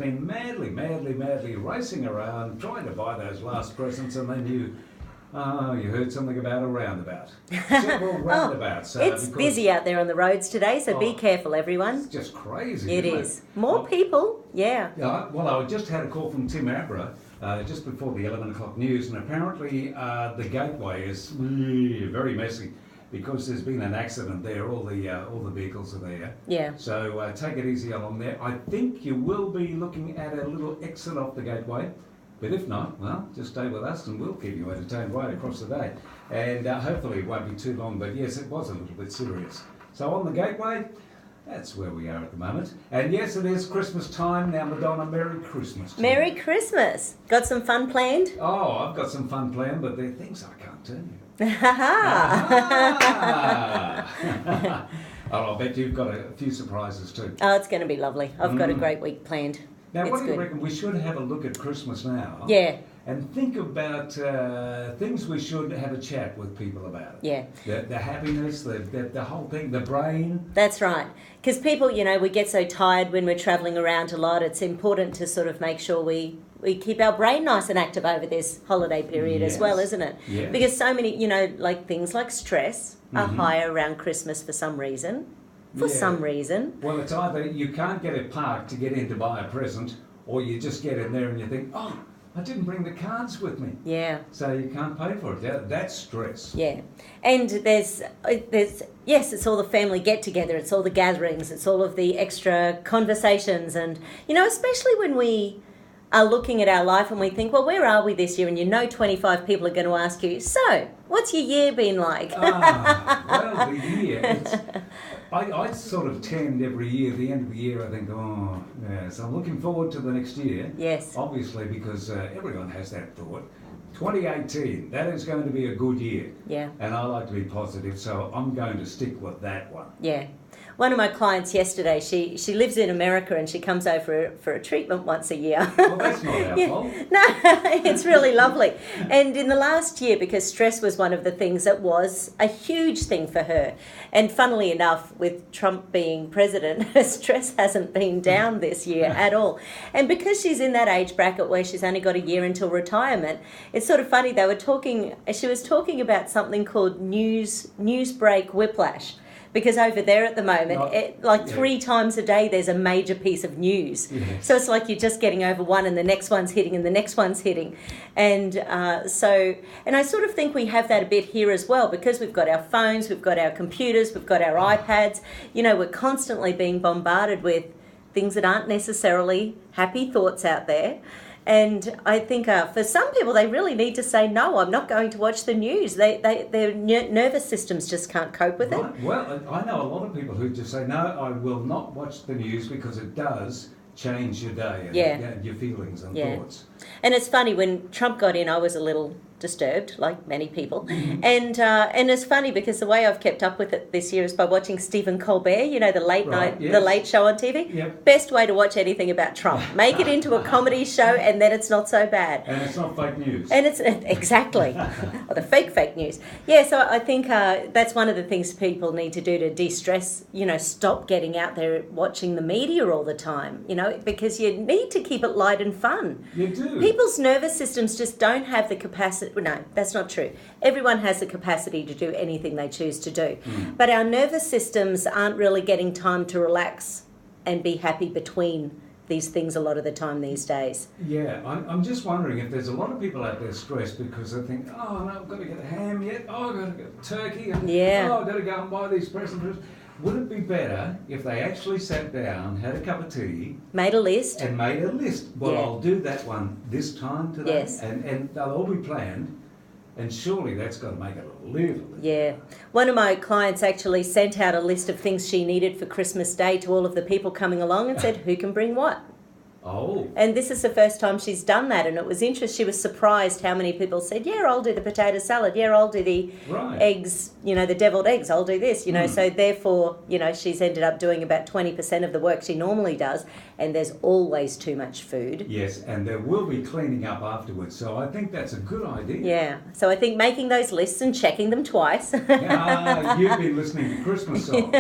been madly racing around trying to buy those last presents, and then you heard something about a roundabout. Several roundabouts. It's busy out there on the roads today, so be careful, everyone. It's just crazy. It is. More people, yeah. Well, I just had a call from Tim Abra just before the 11 o'clock news, and apparently the gateway is very messy because there's been an accident there. All the vehicles are there. Yeah. So take it easy along there. I think you will be looking at a little exit off the gateway. But if not, well, just stay with us and we'll keep you entertained right across the day. And hopefully it won't be too long, but yes, it was a little bit serious. So on the gateway, that's where we are at the moment. And yes, it is Christmas time. Now, Madonna, Merry Christmas to you. Merry Christmas. Got some fun planned? Oh, I've got some fun planned, but there are things I can't tell you. Oh, I'll bet you've got a few surprises too. Oh, it's going to be lovely. I've got a great week planned. Now, what do you reckon? We should have a look at Christmas now. Yeah. And think about things we should have a chat with people about. Yeah. The happiness, the whole thing, the brain. That's right. Because people, we get so tired when we're travelling around a lot. It's important to sort of make sure we keep our brain nice and active over this holiday period as well, isn't it? Yes. Because so many, like things like stress are higher around Christmas for some reason. Some reason. Well, it's either you can't get a park to get in to buy a present, or you just get in there and you think, oh, I didn't bring the cards with me. Yeah. So you can't pay for it. Yeah, that's stress. Yeah. And there's it's all the family get-together, it's all the gatherings, it's all of the extra conversations, and, especially when we are looking at our life and we think, well, where are we this year? And 25 people are going to ask you, so, what's your year been like? Well, the year, I sort of tend every year, the end of the year, I think, oh, yes, I'm looking forward to the next year. Yes. Obviously, because everyone has that thought. 2018, that is going to be a good year. Yeah. And I like to be positive, so I'm going to stick with that one. Yeah. One of my clients yesterday, she lives in America and she comes over for a treatment once a year. Well, that's not our fault. No, it's really lovely. And in the last year, because stress was one of the things that was a huge thing for her. And funnily enough, with Trump being president, her stress hasn't been down this year at all. And because she's in that age bracket where she's only got a year until retirement, it's sort of funny. She was talking about something called news break whiplash. Because over there at the moment, 3 times a day, there's a major piece of news. Yes. So it's like you're just getting over one and the next one's hitting and the next one's hitting. And and I sort of think we have that a bit here as well, because we've got our phones, we've got our computers, we've got our iPads. We're constantly being bombarded with things that aren't necessarily happy thoughts out there. And I think for some people, they really need to say, no, I'm not going to watch the news. Their nervous systems just can't cope with it. Well, I know a lot of people who just say, no, I will not watch the news because it does change your day and your feelings and thoughts. And it's funny, when Trump got in, I was a little disturbed, like many people. And it's funny because the way I've kept up with it this year is by watching Stephen Colbert, the late night, the late show on TV. Yep. Best way to watch anything about Trump. Make it into a comedy show and then it's not so bad. And it's not fake news. And it's exactly, or the fake news. Yeah, so I think that's one of the things people need to do to de-stress, stop getting out there watching the media all the time, because you need to keep it light and fun. You do. People's nervous systems just don't have the capacity. No, that's not true. Everyone has the capacity to do anything they choose to do. But our nervous systems aren't really getting time to relax and be happy between these things a lot of the time these days. Yeah, I'm just wondering if there's a lot of people out there stressed because they think, oh, no, I've got to get a ham yet. Oh, I've got to get turkey. And, oh, I've got to go and buy these presents. Would it be better if they actually sat down, had a cup of tea... Made a list. And made a list. Well, I'll do that one this time today. Yes. And they'll all be planned. And surely that's got to make it a little... Yeah. One of my clients actually sent out a list of things she needed for Christmas Day to all of the people coming along and said, who can bring what? Oh. And this is the first time she's done that, and it was interesting. She was surprised how many people said, yeah, I'll do the potato salad. Yeah, I'll do the eggs, the deviled eggs. I'll do this, So therefore, she's ended up doing about 20% of the work she normally does, and there's always too much food. Yes, and there will be cleaning up afterwards, so I think that's a good idea. Yeah, so I think making those lists and checking them twice. You've been listening to Christmas songs.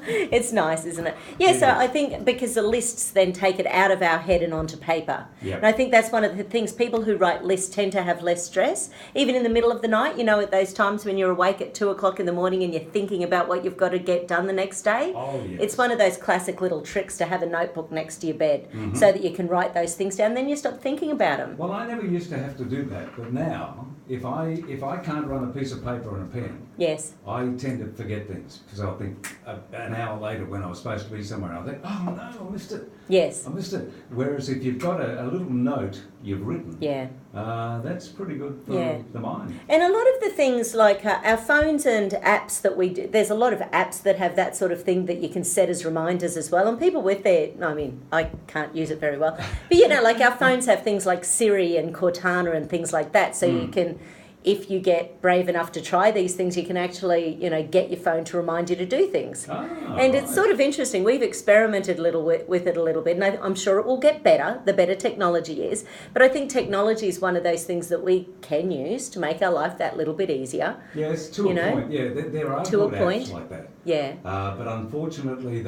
It's nice, isn't it? Yeah, so I think because the lists then take it out of our head and onto paper. Yep. And I think that's one of the things, people who write lists tend to have less stress, even in the middle of the night, you know, at those times when you're awake at 2 o'clock in the morning and you're thinking about what you've got to get done the next day. Oh, yes. It's one of those classic little tricks to have a notebook next to your bed so that you can write those things down, then you stop thinking about them. Well, I never used to have to do that, but now, if I can't run a piece of paper and a pen, Yes. I tend to forget things because I'll think an hour later when I was supposed to be somewhere, I'll think, oh no, I missed it. Yes. I missed it. Whereas if you've got a little note you've written, Yeah. that's pretty good for the mind. And a lot of the things like our phones and apps that we do, there's a lot of apps that have that sort of thing that you can set as reminders as well. And people with their, I mean, I can't use it very well, but you know, like our phones have things like Siri and Cortana and things like that. So you can, if you get brave enough to try these things, you can actually, you know, get your phone to remind you to do things. And it's sort of interesting. We've experimented a little with it a little bit, and I'm sure it will get better, the better technology is. But I think technology is one of those things that we can use to make our life that little bit easier. Yes, to a point. Yeah, there are to a good point. apps like that. Yeah. But unfortunately,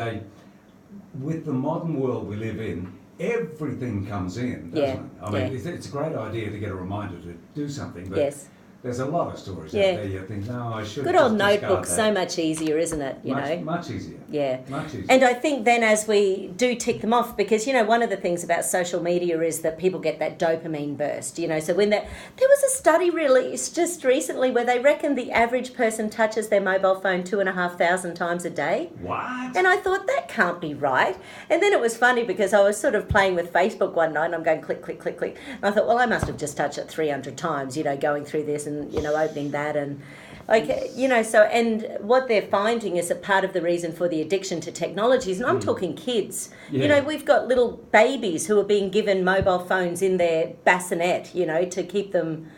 with the modern world we live in, everything comes in, doesn't it? I mean, it's a great idea to get a reminder to do something, but Yes. there's a lot of stories out there you think, no, I should. Good old notebook, so much easier, isn't it? You know, much easier. Yeah. Much easier. And I think then as we do tick them off, because, you know, one of the things about social media is that people get that dopamine burst, you know. So when there was a study released just recently where they reckon the average person touches their mobile phone 2,500 times a day. What? And I thought, that can't be right. And then it was funny because I was sort of playing with Facebook one night and I'm going click, click, click, click. And I thought, well, I must have just touched it 300 times, you know, going through this and, you know, opening that and like, you know, so, and what they're finding is that part of the reason for the addiction to technologies, and I'm talking kids, you know, we've got little babies who are being given mobile phones in their bassinet, you know, to keep them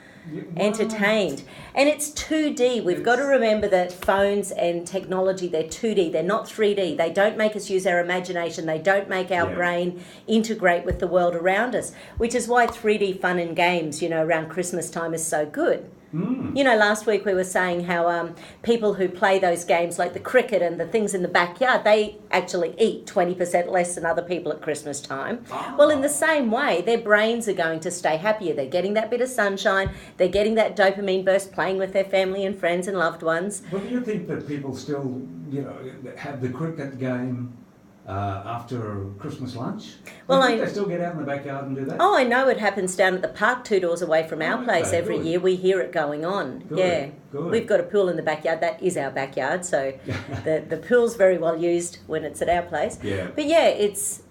entertained. And it's 2D. We've got to remember that phones and technology, they're 2D. They're not 3D. They don't make us use our imagination. They don't make our brain integrate with the world around us, which is why 3D fun and games, you know, around Christmas time is so good. You know, last week we were saying how people who play those games like the cricket and the things in the backyard, they actually eat 20% less than other people at Christmas time. Well, in the same way, their brains are going to stay happier. They're getting that bit of sunshine. They're getting that dopamine burst playing with their family and friends and loved ones. Well, do you think that people still, you know, have the cricket game after Christmas lunch? Well, do you think they still get out in the backyard and do that? Oh, I know it happens down at the park 2 doors away from our place every year. We hear it going on. Good. We've got a pool in the backyard. That is our backyard, so the pool's very well used when it's at our place. Yeah. But yeah,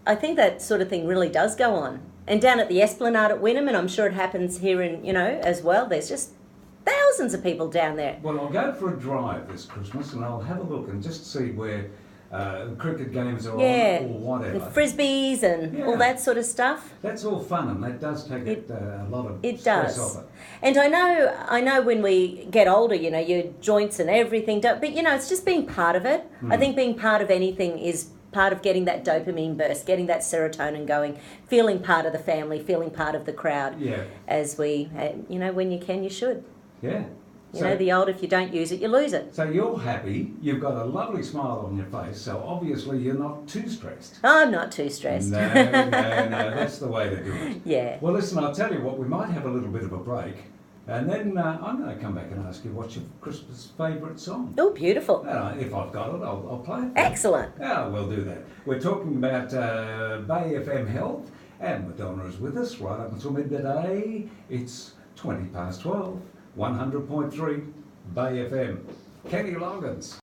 I think that sort of thing really does go on. And down at the Esplanade at Wynnum, and I'm sure it happens here in, you know, as well, there's just thousands of people down there. Well, I'll go for a drive this Christmas and I'll have a look and just see where cricket games are on or whatever. And frisbees and all that sort of stuff. That's all fun and that does take a lot of stress off it. And I know when we get older, you know, your joints and everything, but, you know, it's just being part of it. I think being part of anything is part of getting that dopamine burst, getting that serotonin going, feeling part of the family, feeling part of the crowd. Yeah. As we, you know, when you can, you should. Yeah. You know, the old, if you don't use it, you lose it. So you're happy, you've got a lovely smile on your face, so obviously you're not too stressed. I'm not too stressed. No, that's the way to do it. Yeah. Well, listen, I'll tell you what, we might have a little bit of a break, and then I'm going to come back and ask you what's your Christmas favourite song. Oh, beautiful. If I've got it, I'll play it. Excellent. Yeah, we'll do that. We're talking about Bay FM Health, and Madonna is with us right up until midday. It's 12:20, 100.3 Bay FM. Kenny Loggins.